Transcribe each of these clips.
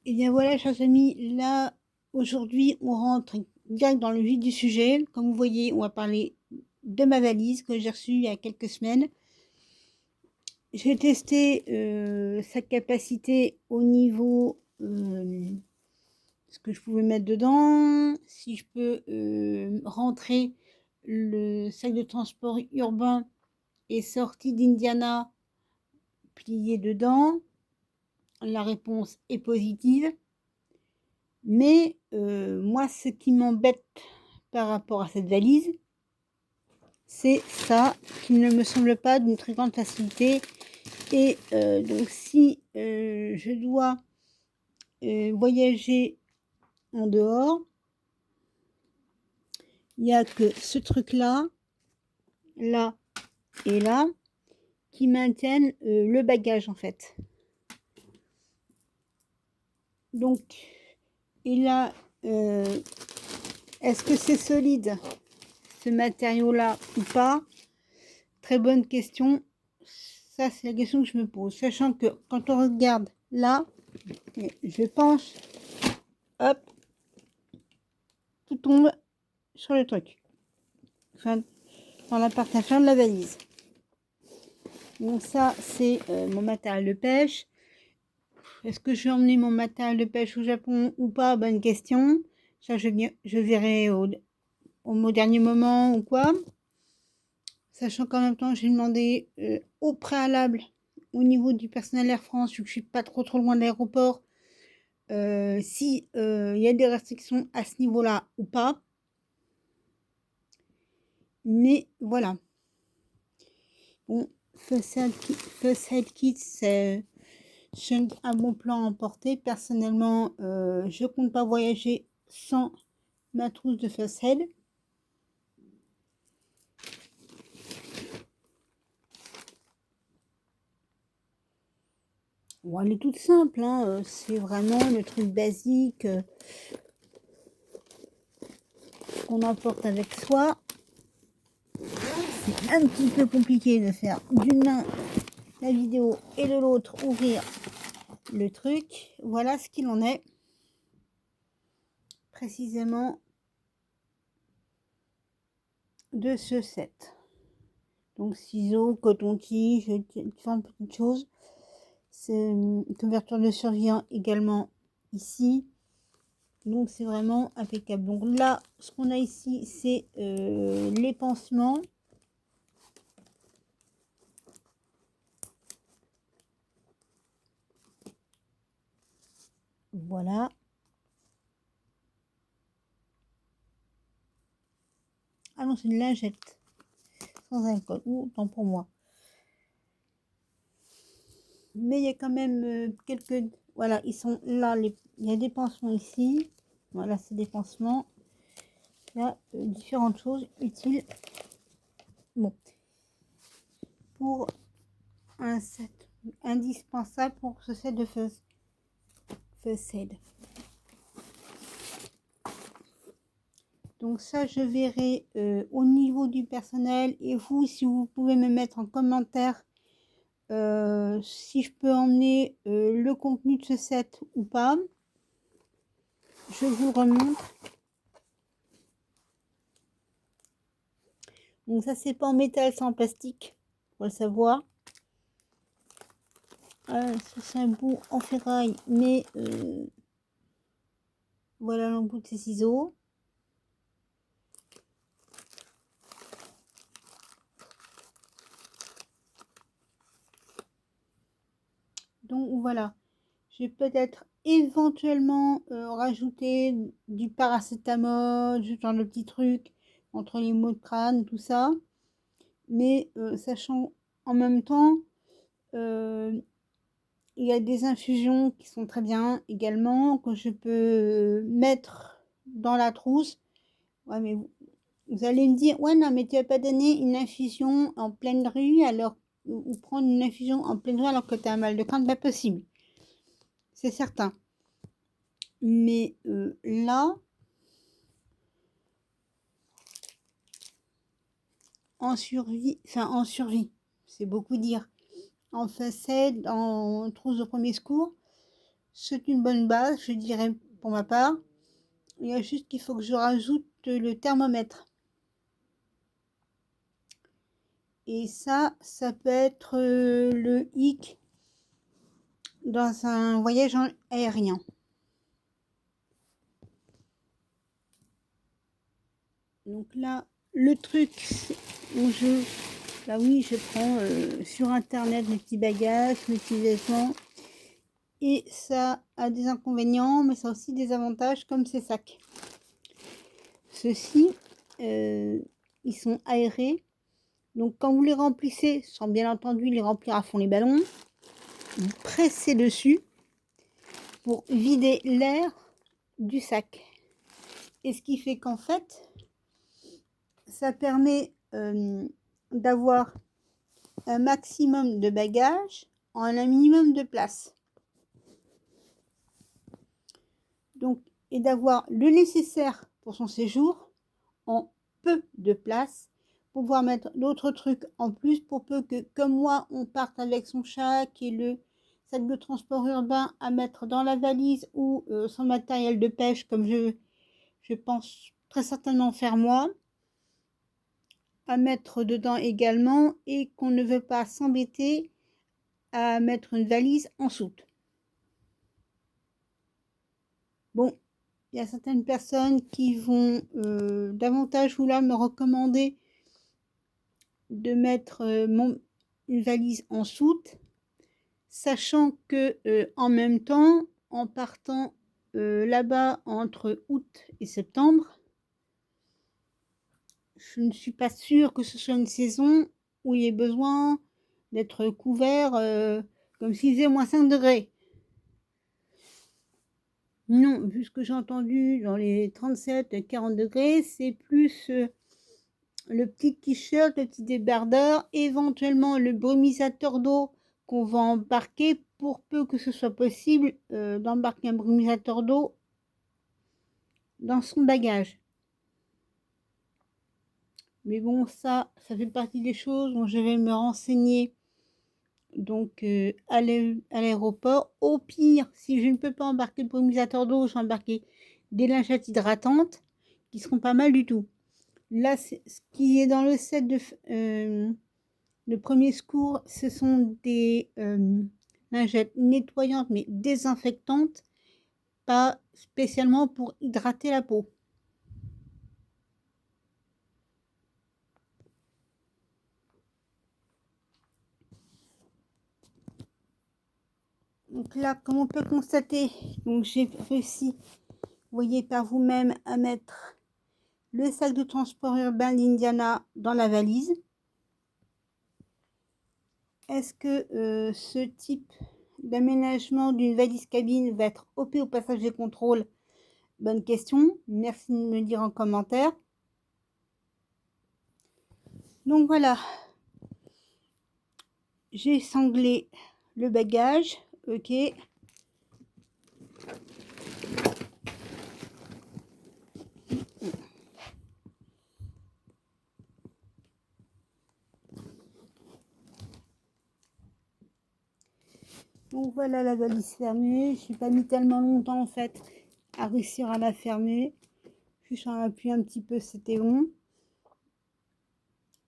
Et bien voilà, chers amis, là, aujourd'hui, on rentre direct dans le vif du sujet. Comme vous voyez, on va parler de ma valise que j'ai reçue il y a quelques semaines. J'ai testé sa capacité au niveau ce que je pouvais mettre dedans, si je peux rentrer le sac de transport urbain et sorti d'Indiana plié dedans. La réponse est positive. Mais moi, ce qui m'embête par rapport à cette valise, c'est ça qui ne me semble pas d'une très grande facilité. Et donc, si je dois voyager en dehors, il n'y a que ce truc-là, là et là, qui maintiennent le bagage en fait. Donc, et là, est-ce que c'est solide ce matériau-là ou pas? Très bonne question. Ça, c'est la question que je me pose. Sachant que quand on regarde là, je pense, hop, tout tombe sur le truc. Enfin, dans la partie inférieure de la valise. Donc ça, c'est mon matériel de pêche. Est-ce que je vais emmener mon matériel de pêche au Japon ou pas? Bonne question. Ça, je verrai au dernier moment ou quoi. Sachant qu'en même temps, j'ai demandé au préalable au niveau du personnel Air France, vu que je suis pas trop loin de l'aéroport, si il y a des restrictions à ce niveau-là ou pas. Mais voilà. Bon, First Aid Kit, c'est un bon plan à emporter. Personnellement, je compte pas voyager sans ma trousse de First Aid. Bon, elle est toute simple, hein, c'est vraiment le truc basique qu'on emporte avec soi. C'est un petit peu compliqué de faire d'une main la vidéo et de l'autre ouvrir le truc. Voilà ce qu'il en est précisément de ce set. Donc ciseaux, coton-tige, différentes petites choses. C'est une couverture de survie également ici. Donc c'est vraiment impeccable. Donc là, ce qu'on a ici, c'est les pansements. Voilà. Ah non, c'est une lingette. Sans alcool. Ou tant pour moi. Mais il y a quand même quelques... Voilà, ils sont là. Il y a des pansements ici. Voilà, c'est des pansements. Il y a différentes choses utiles. Bon. Pour un set indispensable pour ce set de First Aid. Donc ça, je verrai au niveau du personnel. Et vous, si vous pouvez me mettre en commentaire si je peux emmener le contenu de ce set ou pas. Je vous le remonte. Donc ça, c'est pas en métal, c'est en plastique. Faut le savoir. C'est un bout en ferraille, mais voilà l'embout de ces ciseaux. Donc voilà, je vais peut-être éventuellement rajouter du paracétamol, ce genre de petits trucs entre les maux de crâne, tout ça. Mais sachant en même temps, il y a des infusions qui sont très bien également, que je peux mettre dans la trousse. Ouais, mais vous allez me dire, ouais, non, mais tu vas pas donner une infusion en pleine rue alors, ou prendre une infusion en pleine rue alors que tu as un mal de crâne, pas possible. C'est certain. Mais là, en survie, c'est beaucoup dire. En facette, en trousse de premier secours, c'est une bonne base, je dirais, pour ma part. Il y a juste qu'il faut que je rajoute le thermomètre. Et ça peut être le hic dans un voyage aérien. Donc là, le truc, bah oui, je prends sur internet mes petits bagages, mes petits vêtements. Et ça a des inconvénients, mais ça a aussi des avantages comme ces sacs. Ceux-ci, ils sont aérés. Donc quand vous les remplissez, sans bien entendu les remplir à fond les ballons, vous pressez dessus pour vider l'air du sac. Et ce qui fait qu'en fait, ça permet d'avoir un maximum de bagages en un minimum de place. Donc, et d'avoir le nécessaire pour son séjour en peu de place, pour pouvoir mettre d'autres trucs en plus pour peu que, comme moi, on parte avec son chat qui est le sac de transport urbain à mettre dans la valise ou son matériel de pêche comme je pense très certainement faire moi, à mettre dedans également et qu'on ne veut pas s'embêter à mettre une valise en soute. Bon, il y a certaines personnes qui vont davantage vouloir me recommander de mettre une valise en soute, sachant que en même temps, en partant là-bas entre août et septembre, je ne suis pas sûre que ce soit une saison où il y ait besoin d'être couvert comme s'il faisait moins 5 degrés. Non, vu ce que j'ai entendu dans les 37-40 degrés, c'est plus le petit t-shirt, le petit débardeur, éventuellement le brumisateur d'eau qu'on va embarquer pour peu que ce soit possible d'embarquer un brumisateur d'eau dans son bagage. Mais bon, ça fait partie des choses dont je vais me renseigner donc à l'aéroport. Au pire, si je ne peux pas embarquer le brumisateur d'eau, je vais embarquer des lingettes hydratantes qui seront pas mal du tout. Là, ce qui est dans le set de premier secours, ce sont des lingettes nettoyantes mais désinfectantes, pas spécialement pour hydrater la peau. Donc là, comme on peut constater, donc j'ai réussi, vous voyez par vous-même, à mettre le sac de transport urbain d'Indiana dans la valise. Est-ce que ce type d'aménagement d'une valise cabine va être OP au passage des contrôles? Bonne question, merci de me dire en commentaire. Donc voilà, j'ai sanglé le bagage, ok. Donc voilà la valise fermée. Je n'ai pas mis tellement longtemps en fait à réussir à la fermer. Juste en appuyant un petit peu, c'était bon.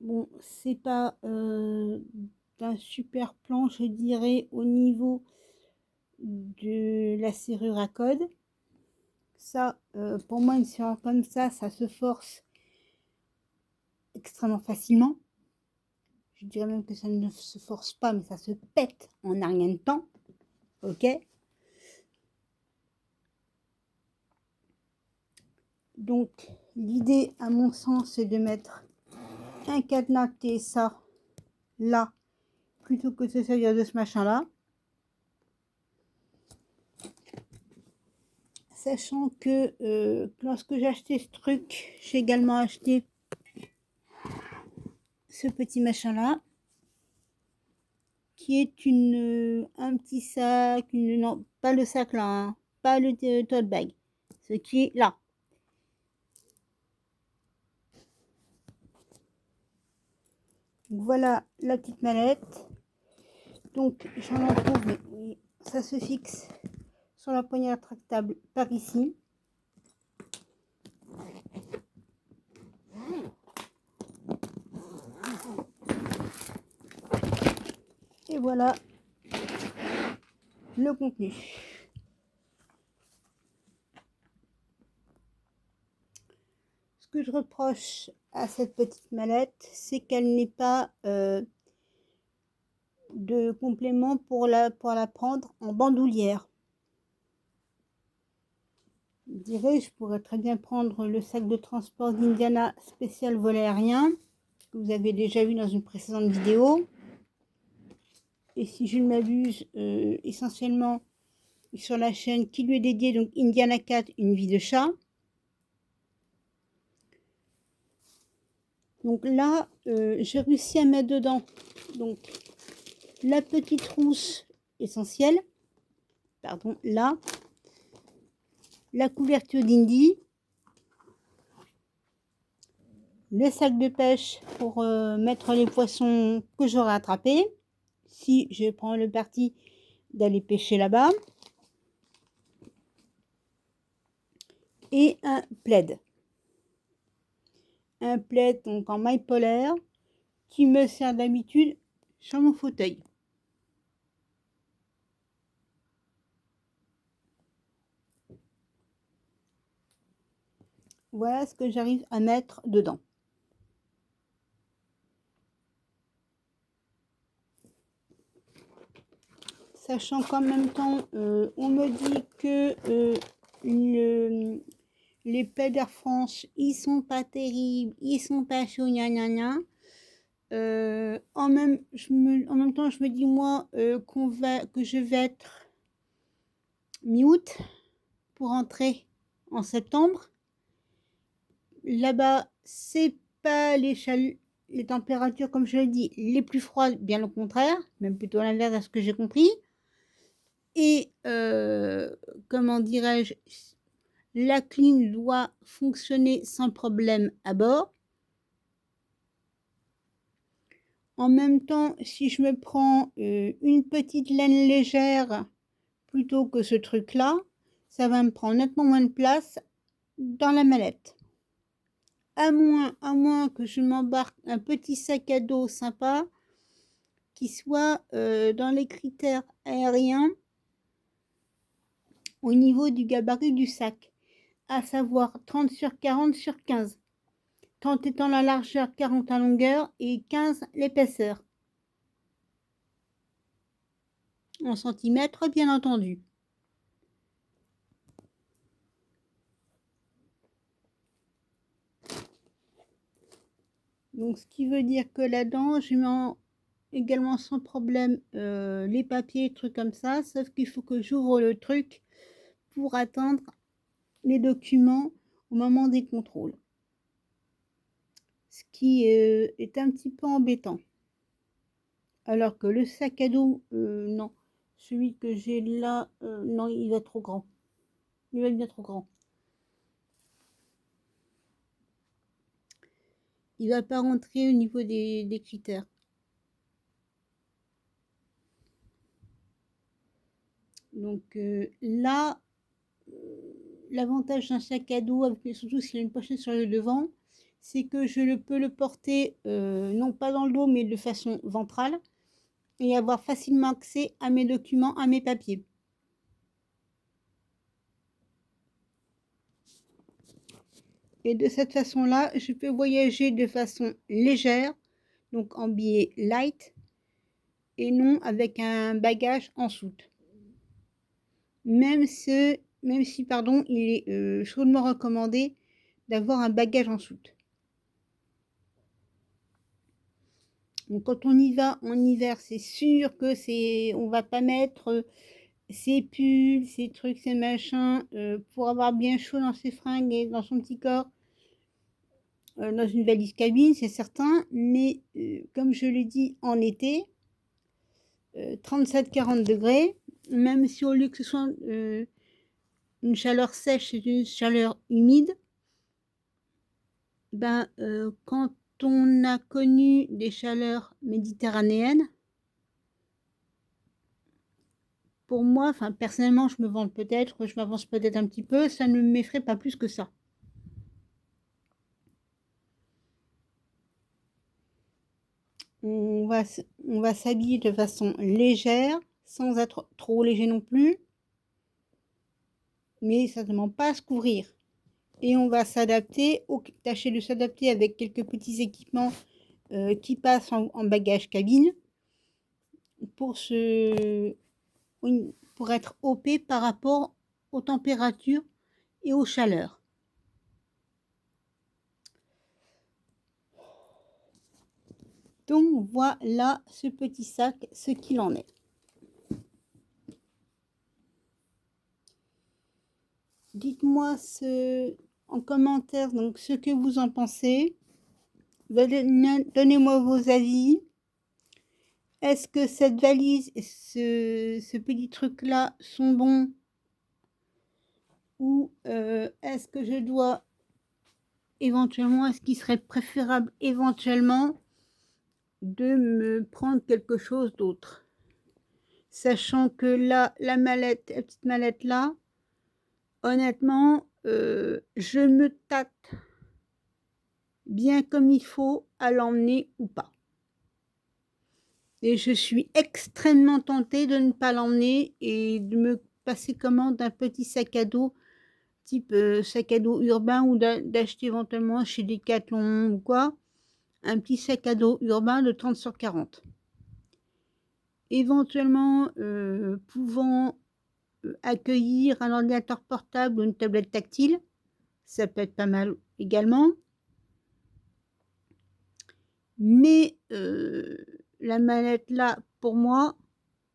Bon, c'est pas d'un super plan, je dirais, au niveau de la serrure à code. Ça, pour moi, une serrure comme ça se force extrêmement facilement. Je dirais même que ça ne se force pas, mais ça se pète en un rien de temps. Ok. Donc, l'idée, à mon sens, c'est de mettre un cadenas TSA là, plutôt que de se servir de ce machin-là. Sachant que lorsque j'ai acheté ce truc, j'ai également acheté ce petit machin-là, qui est un petit sac, non, pas le sac là, hein, pas le tote bag, ce qui est là. Donc voilà la petite mallette. Donc j'en trouve, mais ça se fixe sur la poignée rétractable par ici. Et voilà le contenu. Ce que je reproche à cette petite mallette, c'est qu'elle n'est pas de complément pour la prendre en bandoulière. Je dirais, je pourrais très bien prendre le sac de transport d'Indiana spécial vol aérien, que vous avez déjà vu dans une précédente vidéo. Et si je ne m'abuse, essentiellement sur la chaîne qui lui est dédiée, donc Indiana Cat, une vie de chat. Donc là, j'ai réussi à mettre dedans donc la petite trousse essentielle, pardon, là, la couverture d'Indy, le sac de pêche pour mettre les poissons que j'aurai attrapés, si je prends le parti d'aller pêcher là-bas, et un plaid. Un plaid donc en maille polaire qui me sert d'habitude sur mon fauteuil. Voilà ce que j'arrive à mettre dedans. Sachant qu'en même temps, on me dit que les plaids d'Air France, ils sont pas terribles, ils sont pas chauds, gna gna gna. En même temps, je me dis moi que je vais être mi-août pour entrer en septembre. Là-bas, c'est pas les températures, comme je l'ai dit, les plus froides, bien au contraire, même plutôt l'inverse à ce que j'ai compris. Et comment dirais-je, la clim doit fonctionner sans problème à bord. En même temps, si je me prends une petite laine légère plutôt que ce truc-là, ça va me prendre nettement moins de place dans la mallette. À moins que je m'embarque un petit sac à dos sympa qui soit dans les critères aériens au niveau du gabarit du sac, à savoir 30 sur 40 sur 15. 30 étant la largeur, 40 la longueur et 15 l'épaisseur. En centimètres, bien entendu. Donc, ce qui veut dire que là-dedans, je mets également sans problème les papiers, trucs comme ça, sauf qu'il faut que j'ouvre le truc pour attendre les documents au moment des contrôles. Ce qui est un petit peu embêtant. Alors que le sac à dos, non. Celui que j'ai là, non, il va trop grand. Il va bien trop grand. Il va pas rentrer au niveau des critères. Donc là, l'avantage d'un sac à dos, surtout s'il a une pochette sur le devant, c'est que je peux le porter non pas dans le dos, mais de façon ventrale et avoir facilement accès à mes documents, à mes papiers. Et de cette façon-là, je peux voyager de façon légère, donc en billet light, et non avec un bagage en soute. Même si pardon, il est chaudement recommandé d'avoir un bagage en soute. Donc quand on y va en hiver, c'est sûr que on va pas mettre ses pulls, ses trucs, ses machins, pour avoir bien chaud dans ses fringues et dans son petit corps, dans une valise cabine, c'est certain. Mais comme je l'ai dit, en été, 37-40 degrés, même si au lieu que ce soit une chaleur sèche, c'est une chaleur humide, ben, quand on a connu des chaleurs méditerranéennes, pour moi, enfin personnellement, je me vante peut-être, je m'avance peut-être un petit peu, ça ne m'effraie pas plus que ça. On va s'habiller de façon légère, sans être trop léger non plus, mais certainement pas à se couvrir. Et on va s'adapter, tâcher de s'adapter avec quelques petits équipements qui passent en bagage cabine pour être OP par rapport aux températures et aux chaleurs. Donc voilà ce petit sac, ce qu'il en est. Dites-moi en commentaire donc ce que vous en pensez. Donnez-moi vos avis. Est-ce que cette valise et ce petit truc-là sont bons? Ou est-ce que je dois éventuellement, est-ce qu'il serait préférable éventuellement de me prendre quelque chose d'autre? Sachant que là, la petite mallette là, honnêtement, je me tâte bien comme il faut à l'emmener ou pas. Et je suis extrêmement tentée de ne pas l'emmener et de me passer commande d'un petit sac à dos, type sac à dos urbain, ou d'acheter éventuellement chez Decathlon ou quoi, un petit sac à dos urbain de 30 sur 40. Éventuellement pouvant accueillir un ordinateur portable ou une tablette tactile, ça peut être pas mal également. Mais la mallette là, pour moi,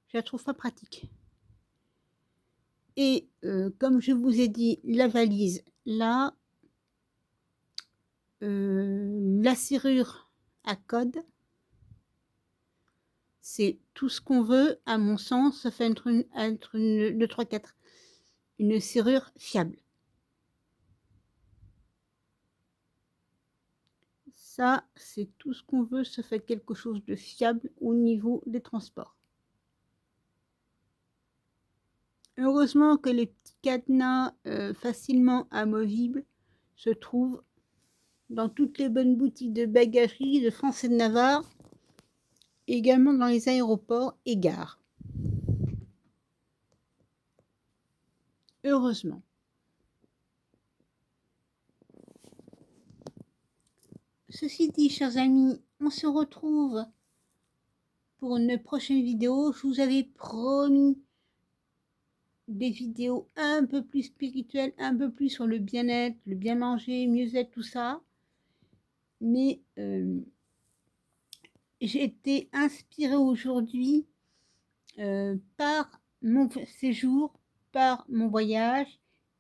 je la trouve pas pratique. Et comme je vous ai dit, la valise là, la serrure à code, c'est tout ce qu'on veut, à mon sens, ça fait être une 2, 3, 4, une serrure fiable. Ça, c'est tout ce qu'on veut, ça fait quelque chose de fiable au niveau des transports. Heureusement que les petits cadenas facilement amovibles se trouvent dans toutes les bonnes boutiques de bagagerie de France et de Navarre, également dans les aéroports et gares. Heureusement. Ceci dit, chers amis, on se retrouve pour une prochaine vidéo. Je vous avais promis des vidéos un peu plus spirituelles, un peu plus sur le bien-être, le bien manger, mieux-être, tout ça. Mais j'ai été inspirée aujourd'hui par mon séjour, par mon voyage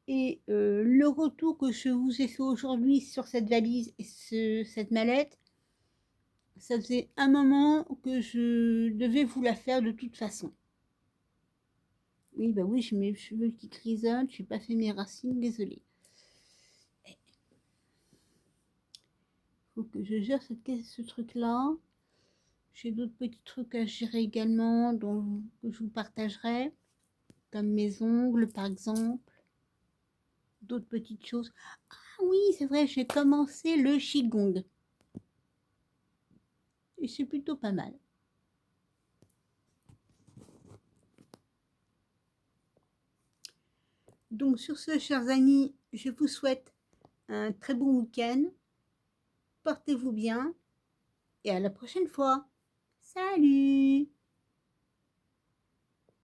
et le retour que je vous ai fait aujourd'hui sur cette valise et cette mallette. Ça faisait un moment que je devais vous la faire de toute façon. Oui, bah oui, j'ai mes cheveux qui grisonnent, je n'ai pas fait mes racines, désolée. Il faut que je gère ce truc-là. J'ai d'autres petits trucs à gérer également, que je vous partagerai, comme mes ongles par exemple. D'autres petites choses. Ah oui, c'est vrai, j'ai commencé le Qigong. Et c'est plutôt pas mal. Donc sur ce, chers amis, je vous souhaite un très bon week-end. Portez-vous bien et à la prochaine fois. Salut!